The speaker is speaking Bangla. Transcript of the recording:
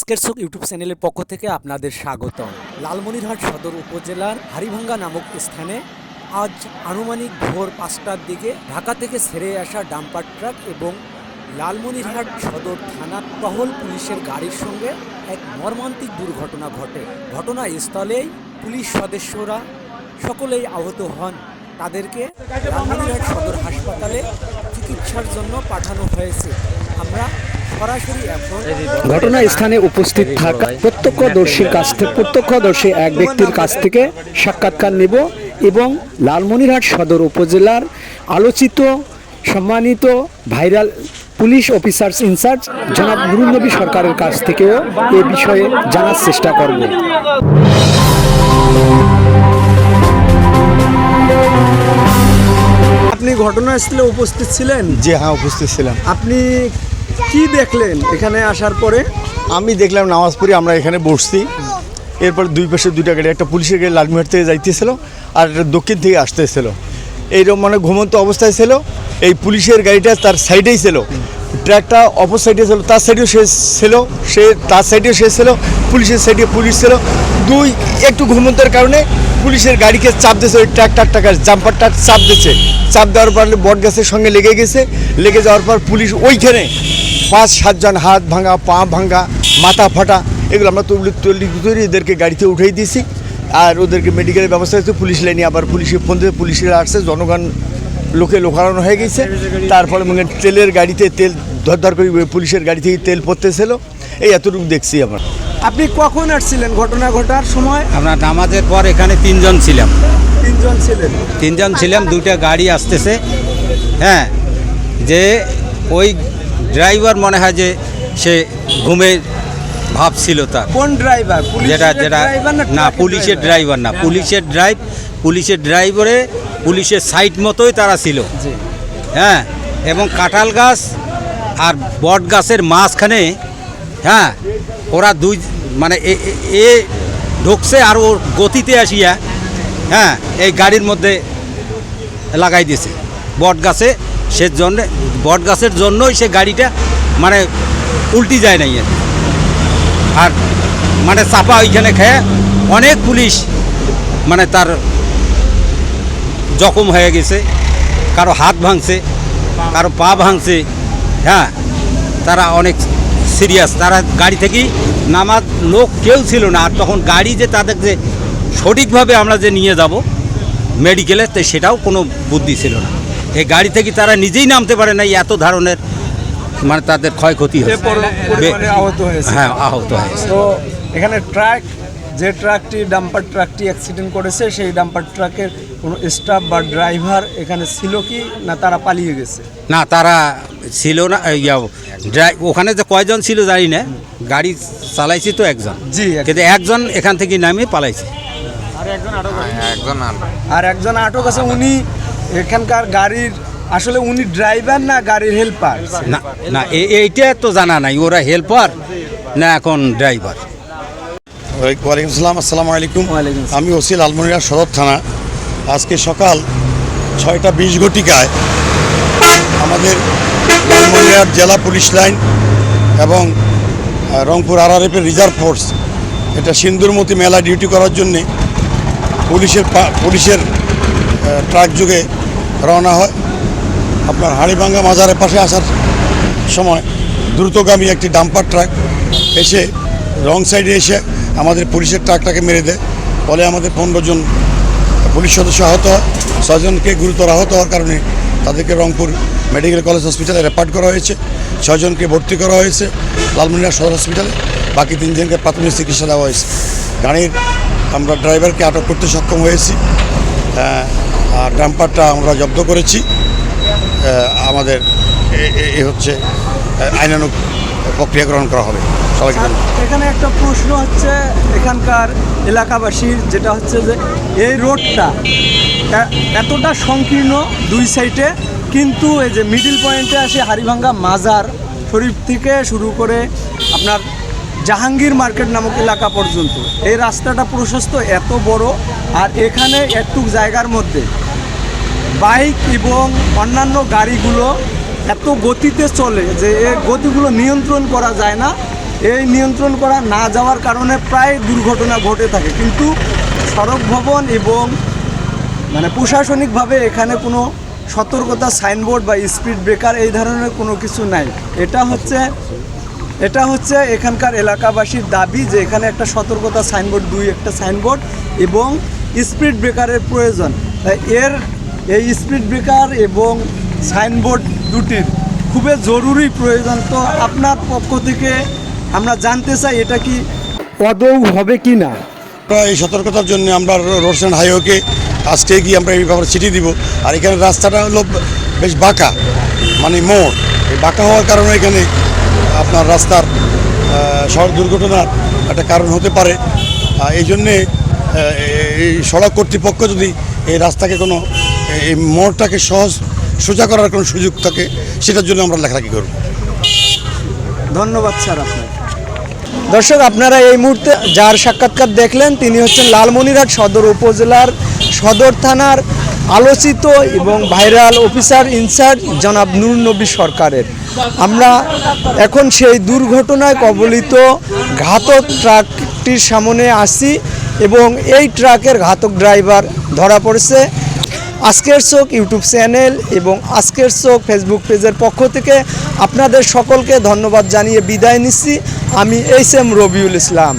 আজকের চোখ ইউটিউব চ্যানেলের পক্ষ থেকে আপনাদের স্বাগতম। লালমনিরহাট সদর উপজেলার হাড়িভাঙ্গা নামক স্থানে আজ আনুমানিক ভোর ৫টার দিকে ঢাকা থেকে ছেড়ে আসা ডাম্পার ট্রাক এবং লালমনিরহাট সদর থানার টহল পুলিশের গাড়ির সঙ্গে এক মর্মান্তিক দুর্ঘটনা ঘটে। ঘটনাস্থলেই পুলিশ সদস্যরা সকলেই আহত হন। তাদেরকে লালমনিরহাট সদর হাসপাতালে চিকিৎসার জন্য পাঠানো হয়েছে। আমরা সরাসরি এখন ঘটনাস্থানে উপস্থিত থাকা প্রত্যক্ষদর্শী এক ব্যক্তির কাছ থেকে সাক্ষাৎকার নেব এবং লালমনিরহাট সদর উপজেলার আলোচিত সম্মানিত ভাইরাল পুলিশ অফিসার্স ইনচার্জ জনাব নুরুন নবী সরকারের কাছ থেকেও এ বিষয়ে জানার চেষ্টা করব। আপনি ঘটনাস্থলে উপস্থিত ছিলেন? জি হ্যাঁ, উপস্থিত ছিলাম। আপনি কি দেখলেন এখানে আসার পরে? আমি দেখলাম নামাজ পড়ে আমরা এখানে বসছি, এরপর দুই পাশে দুইটা গাড়ি, একটা পুলিশের গাড়ি লালমনিরহাট থেকে যাইতেছিল আর একটা দক্ষিণ থেকে আসতেছিল। এইরকম মানে ঘুমন্ত অবস্থায় ছিল। এই পুলিশের গাড়িটা তার সাইডেই ছিল, ট্রাকটা অপর সাইডে ছিল, তার সাইডেও তার সাইডেও শেষ ছিল, পুলিশের সাইডে পুলিশ ছিল। দুই একটু ঘুমন্তের কারণে পুলিশের গাড়িকে চাপ দিয়েছে, ওই ট্রাকটার জাম্পারটা চাপ দিচ্ছে। চাপ দেওয়ার পর বট গাছের সঙ্গে লেগে গেছে। লেগে যাওয়ার পর পুলিশ ওইখানে ৫-৭ জন হাত ভাঙা, পা ভাঙা, মাথা ফাটা, এগুলো আমরা তৈরি এদেরকে গাড়িতে উঠিয়ে দিয়েছি আর ওদেরকে মেডিকেলের ব্যবস্থা হয়েছে। পুলিশ লাইনে আবার পুলিশের ফোন দিয়ে পুলিশেরা আসছে, জনগণ লোকানো হয়ে গেছে। তারপরে তেলের গাড়িতে তেল ধর করে পুলিশের গাড়ি থেকে তেল পড়তেছিল। এই এতটুকু দেখছি আমরা। আপনি কখন আসছিলেন ঘটনা ঘটার সময়? আমরা নামাজের পর এখানে তিনজন ছিলাম। তিনজন ছিলেন? দুইটা গাড়ি আসতেছে। হ্যাঁ, যে ওই ড্রাইভার মনে হয় যে সে ঘুমের ভাব ছিল তার। কোন ড্রাইভার? যেটা না, পুলিশের ড্রাইভার না, পুলিশের ড্রাইভারে পুলিশের সাইড মতোই তারা ছিল। হ্যাঁ, এবং কাঁঠাল গাছ আর বট গাছের মাঝখানে, হ্যাঁ, ওরা দুই মানে এ ঢুকছে আর ওর গতিতে আসিয়া, হ্যাঁ, এই গাড়ির মধ্যে লাগাই দিয়েছে বট গাছের জন্যই সে গাড়িটা মানে উল্টি যায় নাই আর মানে চাপা ওইখানে খেয়ে অনেক পুলিশ মানে তার জখম হয়ে গেছে, কারো হাত ভাঙছে, কারো পা ভাঙছে। হ্যাঁ, তারা অনেক সিরিয়াস। তারা গাড়ি থেকেই নামার লোক কেউ ছিল না। আর তখন গাড়ি যে তাদের যে সঠিকভাবে আমরা যে নিয়ে যাব মেডিকেলে, তো সেটাও কোনো বুদ্ধি ছিল না। এই গাড়ি থেকে তারা নিজেই নামতে পারে না, এত ধরনের মানে তাদের ক্ষয়ক্ষতি হয়েছে। হ্যাঁ, আহত হয়েছে। তো এখানে ডাম্পার ট্রাকটি অ্যাক্সিডেন্ট করেছে, সেই ডাম্পার ট্রাকের কোনো স্টাফ বা ড্রাইভার এখানে ছিল কি না তারা পালিয়ে গেছে? না, তারা ছিল না। ওখানে যে কয়জন ছিল জানি না, গাড়ি চালাইছি তো একজন। জি, কিন্তু একজন এখান থেকে নামিয়ে পালাইছে। আর একজন আটক আছে। উনি এখানকার গাড়ির আসলে উনি ড্রাইভার না গাড়ির হেল্পার? না, এইটা তো জানা নাই ওরা হেল্পার না এখন ড্রাইভার। ওয়ালাইকুম আসসালাম। আসসালামু আলাইকুম। আমি ওসি লালমনিরহাট সদর থানা। আজকে সকাল 6:20 ঘটিকায় আমাদের লালমনিরহাট জেলা পুলিশ লাইন এবং রংপুর RRF-এর রিজার্ভ ফোর্স এটা সিন্দুরমতি মেলা ডিউটি করার জন্যে পুলিশের ট্রাক যুগে রওনা হয়। আপনার হাড়িভাঙ্গা মাজারের পাশে আসার সময় দ্রুতগামী একটি ডাম্পার ট্রাক এসে রং সাইডে এসে আমাদের পুলিশের ট্রাকটাকে মেরে দেয়। ফলে আমাদের 15 জন পুলিশ সদস্য আহত হয়। 6 জনকে গুরুতর আহত হওয়ার কারণে তাদেরকে রংপুর মেডিকেল কলেজ হসপিটালে রেফার করা হয়েছে। 6 জনকে ভর্তি করা হয়েছে লালমনিরহাট সদর হসপিটালে। বাকি 3 জনকে প্রাথমিক চিকিৎসা দেওয়া হয়েছে। গাড়ির আমরা ড্রাইভারকে আটক করতে সক্ষম হয়েছি। আর ডাম্পারটা আমরা জব্দ করেছি। আমাদের হচ্ছে আইনানুগ প্রক্রিয়া গ্রহণ করা হবে। সবাইকে এখানে একটা প্রশ্ন হচ্ছে এখানকার এলাকাবাসীর, যেটা হচ্ছে যে এই রোডটা এতটা সংকীর্ণ দুই সাইডে, কিন্তু এই যে মিডিল পয়েন্টে আসে হাড়িভাঙ্গা মাজার শরীফ থেকে শুরু করে আপনার জাহাঙ্গীর মার্কেট নামক এলাকা পর্যন্ত এই রাস্তাটা প্রশস্ত এত বড়, আর এখানে একটু জায়গার মধ্যে বাইক এবং অন্যান্য গাড়িগুলো এত গতিতে চলে যে এই গতিগুলো নিয়ন্ত্রণ করা যায় না। এই নিয়ন্ত্রণ করা না যাওয়ার কারণে প্রায় দুর্ঘটনা ঘটে থাকে। কিন্তু সড়ক ভবন এবং মানে প্রশাসনিকভাবে এখানে কোনো সতর্কতা সাইনবোর্ড বা স্পিড ব্রেকার এই ধরনের কোনো কিছু নাই। এটা হচ্ছে এখানকার এলাকাবাসীর দাবি যে এখানে একটা সতর্কতা সাইনবোর্ড, একটা সাইনবোর্ড এবং স্পিড ব্রেকারের প্রয়োজন। তাই এই স্পিড ব্রেকার এবং সাইনবোর্ড দুটির খুবই জরুরি প্রয়োজন। তো আপনার পক্ষ থেকে আমরা জানতে চাই এটা কি আদৌ হবে কি না। আমরা এই সতর্কতার জন্য আমরা রোড অ্যান্ড হাইওয়েকে আজকে গিয়ে আমরা এই ব্যাপারে চিঠি দিব। আর এখানে রাস্তাটা হলো বেশ বাঁকা, মানে মোড়, এই বাঁকা হওয়ার কারণে এখানে আপনার রাস্তার সড়ক দুর্ঘটনার একটা কারণ হতে পারে। এই জন্যে এই সড়ক কর্তৃপক্ষ যদি এই রাস্তাকে কোনো এই মোড়টাকে সোজা করার কোনো সুযোগ থাকে, সেটার জন্য আমরা লেখালেখি করব। ধন্যবাদ স্যার আপনার। দর্শক, আপনারা এই মুহূর্তে যার সাক্ষাৎকার দেখলেন তিনি হচ্ছেন লালমনিরহাট সদর উপজেলার সদর থানার আলোচিত এবং ভাইরাল অফিসার ইনচার্জ জনাব নূর নবী সরকারের। আমরা এখন সেই দুর্ঘটনায় কবলিত ঘাতক ট্রাকটির সামনে আসি এবং এই ট্রাকের ঘাতক ড্রাইভার ধরা পড়েছে। আজকের চোখ ইউটিউব চ্যানেল এবং আজকের চোখ ফেসবুক পেজের পক্ষ থেকে আপনাদের সকলকে ধন্যবাদ জানিয়ে বিদায় নিচ্ছি। আমি এইচ এম রবিউল ইসলাম।